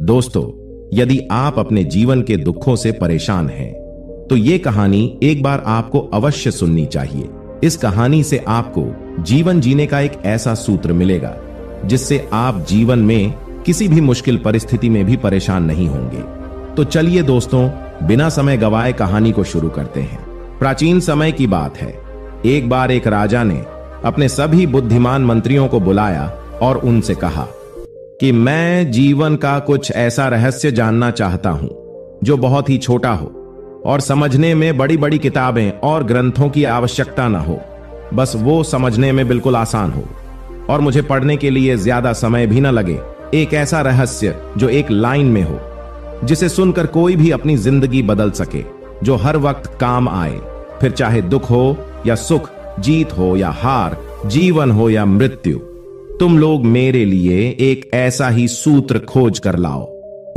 दोस्तों, यदि आप अपने जीवन के दुखों से परेशान हैं, तो ये कहानी एक बार आपको अवश्य सुननी चाहिए। इस कहानी से आपको जीवन जीने का एक ऐसा सूत्र मिलेगा जिससे आप जीवन में किसी भी मुश्किल परिस्थिति में भी परेशान नहीं होंगे। तो चलिए दोस्तों, बिना समय गवाए कहानी को शुरू करते हैं। प्राचीन समय की बात है। एक बार एक राजा ने अपने सभी बुद्धिमान मंत्रियों को बुलाया और उनसे कहा कि मैं जीवन का कुछ ऐसा रहस्य जानना चाहता हूं जो बहुत ही छोटा हो और समझने में बड़ी बड़ी किताबें और ग्रंथों की आवश्यकता ना हो। बस वो समझने में बिल्कुल आसान हो और मुझे पढ़ने के लिए ज्यादा समय भी ना लगे। एक ऐसा रहस्य जो एक लाइन में हो, जिसे सुनकर कोई भी अपनी जिंदगी बदल सके, जो हर वक्त काम आए, फिर चाहे दुख हो या सुख, जीत हो या हार, जीवन हो या मृत्यु। तुम लोग मेरे लिए एक ऐसा ही सूत्र खोज कर लाओ।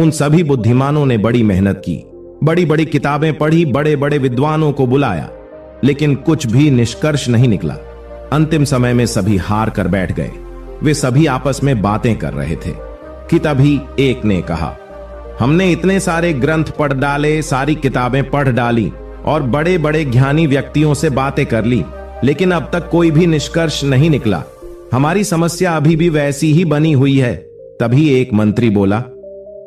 उन सभी बुद्धिमानों ने बड़ी मेहनत की, बड़ी बड़ी किताबें पढ़ी, बड़े बड़े विद्वानों को बुलाया, लेकिन कुछ भी निष्कर्ष नहीं निकला। अंतिम समय में सभी हार कर बैठ गए। वे सभी आपस में बातें कर रहे थे कि तभी एक ने कहा, हमने इतने सारे ग्रंथ पढ़ डाले, सारी किताबें पढ़ डाली और बड़े बड़े ज्ञानी व्यक्तियों से बातें कर ली, लेकिन अब तक कोई भी निष्कर्ष नहीं निकला। हमारी समस्या अभी भी वैसी ही बनी हुई है। तभी एक मंत्री बोला,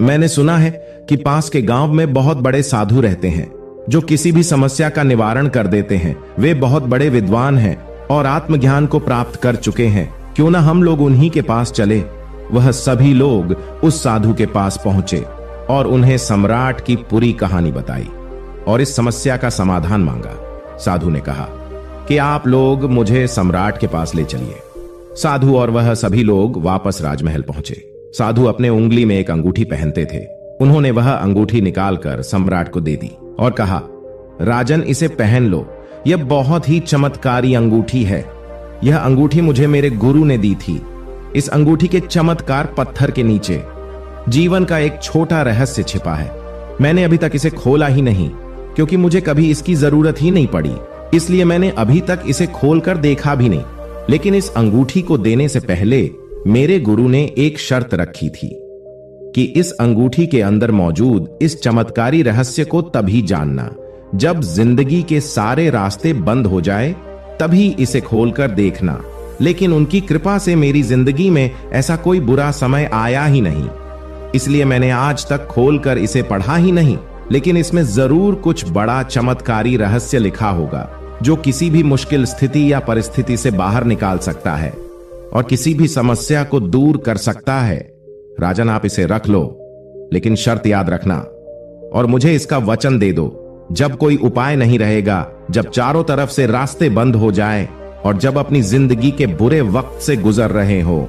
मैंने सुना है कि पास के गांव में बहुत बड़े साधु रहते हैं जो किसी भी समस्या का निवारण कर देते हैं। वे बहुत बड़े विद्वान हैं और आत्मज्ञान को प्राप्त कर चुके हैं। क्यों ना हम लोग उन्हीं के पास चले। वह सभी लोग उस साधु के पास पहुंचे और उन्हें सम्राट की पूरी कहानी बताई और इस समस्या का समाधान मांगा। साधु ने कहा कि आप लोग मुझे सम्राट के पास ले चलिए। साधु और वह सभी लोग वापस राजमहल पहुंचे। साधु अपने उंगली में एक अंगूठी पहनते थे। उन्होंने वह अंगूठी निकालकर सम्राट को दे दी और कहा, राजन, इसे पहन लो। यह बहुत ही चमत्कारी अंगूठी है। यह अंगूठी मुझे मेरे गुरु ने दी थी। इस अंगूठी के चमत्कार पत्थर के नीचे जीवन का एक छोटा रहस्य छिपा है। मैंने अभी तक इसे खोला ही नहीं, क्योंकि मुझे कभी इसकी जरूरत ही नहीं पड़ी, इसलिए मैंने अभी तक इसे खोलकर देखा भी नहीं। लेकिन इस अंगूठी को देने से पहले मेरे गुरु ने एक शर्त रखी थी कि इस अंगूठी के अंदर मौजूद इस चमत्कारी रहस्य को तभी जानना जब जिंदगी के सारे रास्ते बंद हो जाए, तभी इसे खोलकर देखना। लेकिन उनकी कृपा से मेरी जिंदगी में ऐसा कोई बुरा समय आया ही नहीं, इसलिए मैंने आज तक खोलकर इसे पढ़ा ही नहीं। लेकिन इसमें जरूर कुछ बड़ा चमत्कारी रहस्य लिखा होगा जो किसी भी मुश्किल स्थिति या परिस्थिति से बाहर निकाल सकता है और किसी भी समस्या को दूर कर सकता है। राजन, आप इसे रख लो, लेकिन शर्त याद रखना और मुझे इसका वचन दे दो, जब कोई उपाय नहीं रहेगा, जब चारों तरफ से रास्ते बंद हो जाए और जब अपनी जिंदगी के बुरे वक्त से गुजर रहे हो,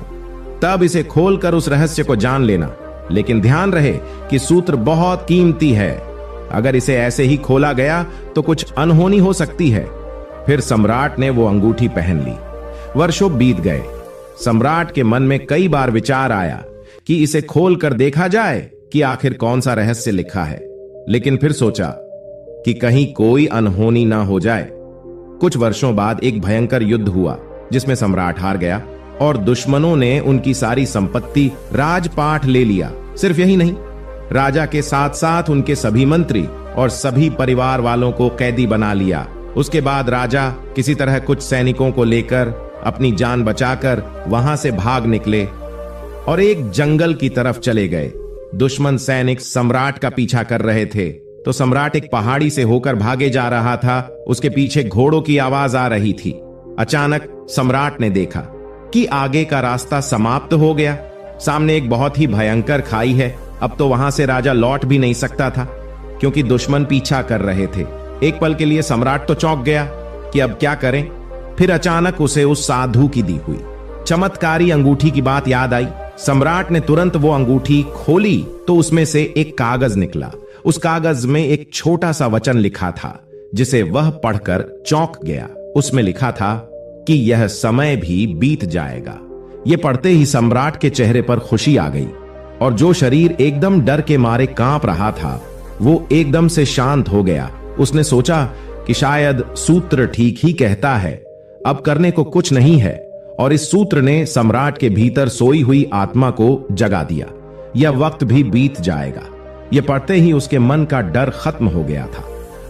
तब इसे खोलकर उस रहस्य को जान लेना। लेकिन ध्यान रहे कि सूत्र बहुत कीमती है। अगर इसे ऐसे ही खोला गया तो कुछ अनहोनी हो सकती है। फिर सम्राट ने वो अंगूठी पहन ली। वर्षों बीत गए। सम्राट के मन में कई बार विचार आया कि इसे खोलकर देखा जाए कि आखिर कौन सा रहस्य लिखा है, लेकिन फिर सोचा कि कहीं कोई अनहोनी ना हो जाए। कुछ वर्षों बाद एक भयंकर युद्ध हुआ जिसमें सम्राट हार गया और दुश्मनों ने उनकी सारी संपत्ति, राजपाट ले लिया। सिर्फ यही नहीं, राजा के साथ साथ उनके सभी मंत्री और सभी परिवार वालों को कैदी बना लिया। उसके बाद राजा किसी तरह कुछ सैनिकों को लेकर अपनी जान बचाकर वहां से भाग निकले और एक जंगल की तरफ चले गए। दुश्मन सैनिक सम्राट का पीछा कर रहे थे, तो सम्राट एक पहाड़ी से होकर भागे जा रहा था। उसके पीछे घोड़ों की आवाज आ रही थी। अचानक सम्राट ने देखा कि आगे का रास्ता समाप्त हो गया। सामने एक बहुत ही भयंकर खाई है। अब तो वहां से राजा लौट भी नहीं सकता था, क्योंकि दुश्मन पीछा कर रहे थे। एक पल के लिए सम्राट तो चौंक गया कि अब क्या करें। फिर अचानक उसे उस साधु की दी हुई चमत्कारी अंगूठी की बात याद आई। सम्राट ने तुरंत वो अंगूठी खोली तो उसमें से एक कागज निकला। उस कागज में एक छोटा सा वचन लिखा था, जिसे वह पढ़कर चौंक गया। उसमें लिखा था कि यह समय भी बीत जाएगा। यह पढ़ते ही सम्राट के चेहरे पर खुशी आ गई और जो शरीर एकदम डर के मारे कांप रहा था, वो एकदम से शांत हो गया। उसने सोचा कि शायद सूत्र ठीक ही कहता है, अब करने को कुछ नहीं है। और इस सूत्र ने सम्राट के भीतर सोई हुई आत्मा को जगा दिया। यह वक्त भी बीत जाएगा। यह पढ़ते ही उसके मन का डर खत्म हो गया था।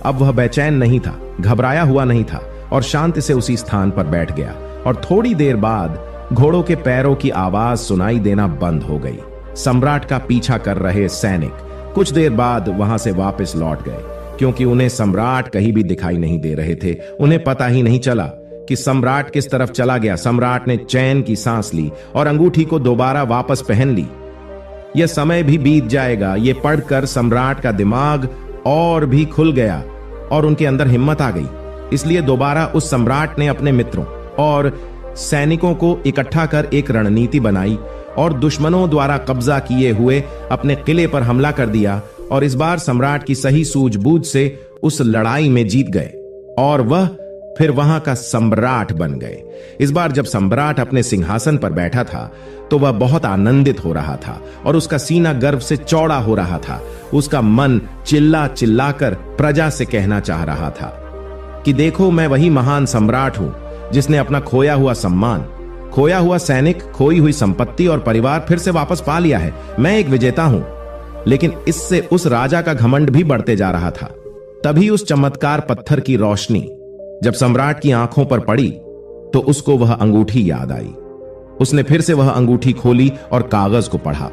अब वह बेचैन नहीं था, घबराया हुआ नहीं था और शांति से उसी स्थान पर बैठ गया। और थोड़ी देर बाद घोड़ों के पैरों की आवाज सुनाई देना बंद हो गई। सम्राट का पीछा कर रहे सैनिक कुछ देर बाद वहां से वापस लौट गए, क्योंकि उन्हें सम्राट कहीं भी दिखाई नहीं दे रहे थे। उन्हें पता ही नहीं चला कि सम्राट किस तरफ चला गया। सम्राट ने चैन की सांस ली और अंगूठी को दोबारा वापस पहन ली। यह समय भी बीत जाएगा, यह पढ़कर सम्राट का दिमाग और भी खुल गया और उनके अंदर हिम्मत आ गई। इसलिए दोबारा उस सम्राट ने अपने मित्रों और सैनिकों को इकट्ठा कर एक रणनीति बनाई और दुश्मनों द्वारा कब्जा किए हुए अपने किले पर हमला कर दिया। और इस बार सम्राट की सही सूझबूझ से उस लड़ाई में जीत गए और वह फिर वहां का सम्राट बन गए। इस बार जब सम्राट अपने सिंहासन पर बैठा था तो वह बहुत आनंदित हो रहा था और उसका सीना गर्व से चौड़ा हो रहा था। उसका मन चिल्ला चिल्लाकर प्रजा से कहना चाह रहा था कि देखो, मैं वही महान सम्राट हूं जिसने अपना खोया हुआ सम्मान, खोया हुआ सैनिक, खोई हुई संपत्ति और परिवार फिर से वापस पा लिया है। मैं एक विजेता हूं। लेकिन इससे उस राजा का घमंड भी बढ़ते जा रहा था। तभी उस चमत्कार पत्थर की रोशनी जब सम्राट की आंखों पर पड़ी तो उसको वह अंगूठी याद आई। उसने फिर से वह अंगूठी खोली और कागज को पढ़ा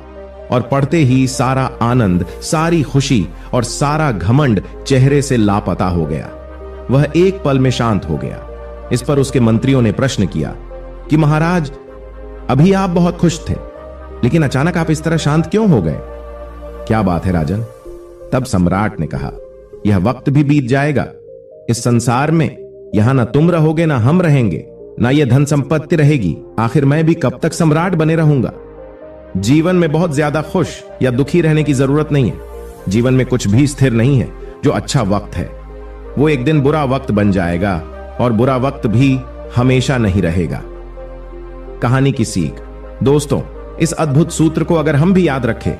और पढ़ते ही सारा आनंद, सारी खुशी और सारा घमंड चेहरे से लापता हो गया। वह एक पल में शांत हो गया। इस पर उसके मंत्रियों ने प्रश्न किया कि महाराज, अभी आप बहुत खुश थे, लेकिन अचानक आप इस तरह शांत क्यों हो गए? क्या बात है राजन? तब सम्राट ने कहा, यह वक्त भी बीत जाएगा। इस संसार में यहां ना तुम रहोगे ना हम रहेंगे, ना यह धन संपत्ति रहेगी। आखिर मैं भी कब तक सम्राट बने रहूंगा? जीवन में बहुत ज्यादा खुश या दुखी रहने की जरूरत नहीं है। जीवन में कुछ भी स्थिर नहीं है। जो अच्छा वक्त है वो एक दिन बुरा वक्त बन जाएगा और बुरा वक्त भी हमेशा नहीं रहेगा। कहानी की सीख। दोस्तों, इस अद्भुत सूत्र को अगर हम भी याद रखें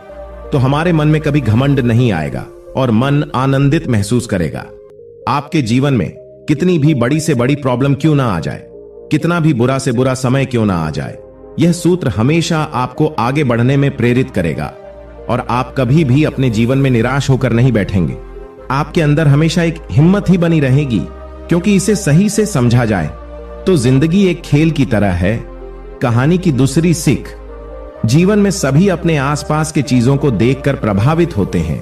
तो हमारे मन में कभी घमंड नहीं आएगा और मन आनंदित महसूस करेगा। आपके जीवन में कितनी भी बड़ी से बड़ी प्रॉब्लम क्यों ना आ जाए, कितना भी बुरा से बुरा समय क्यों ना आ जाए, यह सूत्र हमेशा आपको आगे बढ़ने में प्रेरित करेगा और आप कभी भी अपने जीवन में निराश होकर नहीं बैठेंगे। आपके अंदर हमेशा एक हिम्मत ही बनी रहेगी, क्योंकि इसे सही से समझा जाए तो जिंदगी एक खेल की तरह है। कहानी की दूसरी सीख। जीवन में सभी अपने आसपास के चीजों को देखकर प्रभावित होते हैं।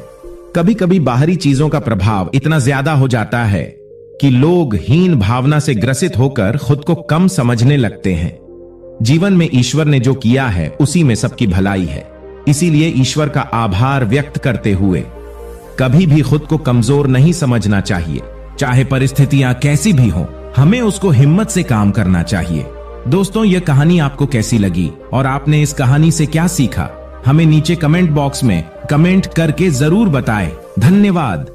कभी कभी बाहरी चीजों का प्रभाव इतना ज्यादा हो जाता है कि लोग हीन भावना से ग्रसित होकर खुद को कम समझने लगते हैं। जीवन में ईश्वर ने जो किया है उसी में सबकी भलाई है। इसीलिए ईश्वर का आभार व्यक्त करते हुए कभी भी खुद को कमजोर नहीं समझना चाहिए। चाहे परिस्थितियां कैसी भी हों, हमें उसको हिम्मत से काम करना चाहिए। दोस्तों, यह कहानी आपको कैसी लगी और आपने इस कहानी से क्या सीखा, हमें नीचे कमेंट बॉक्स में कमेंट करके जरूर बताएं। धन्यवाद।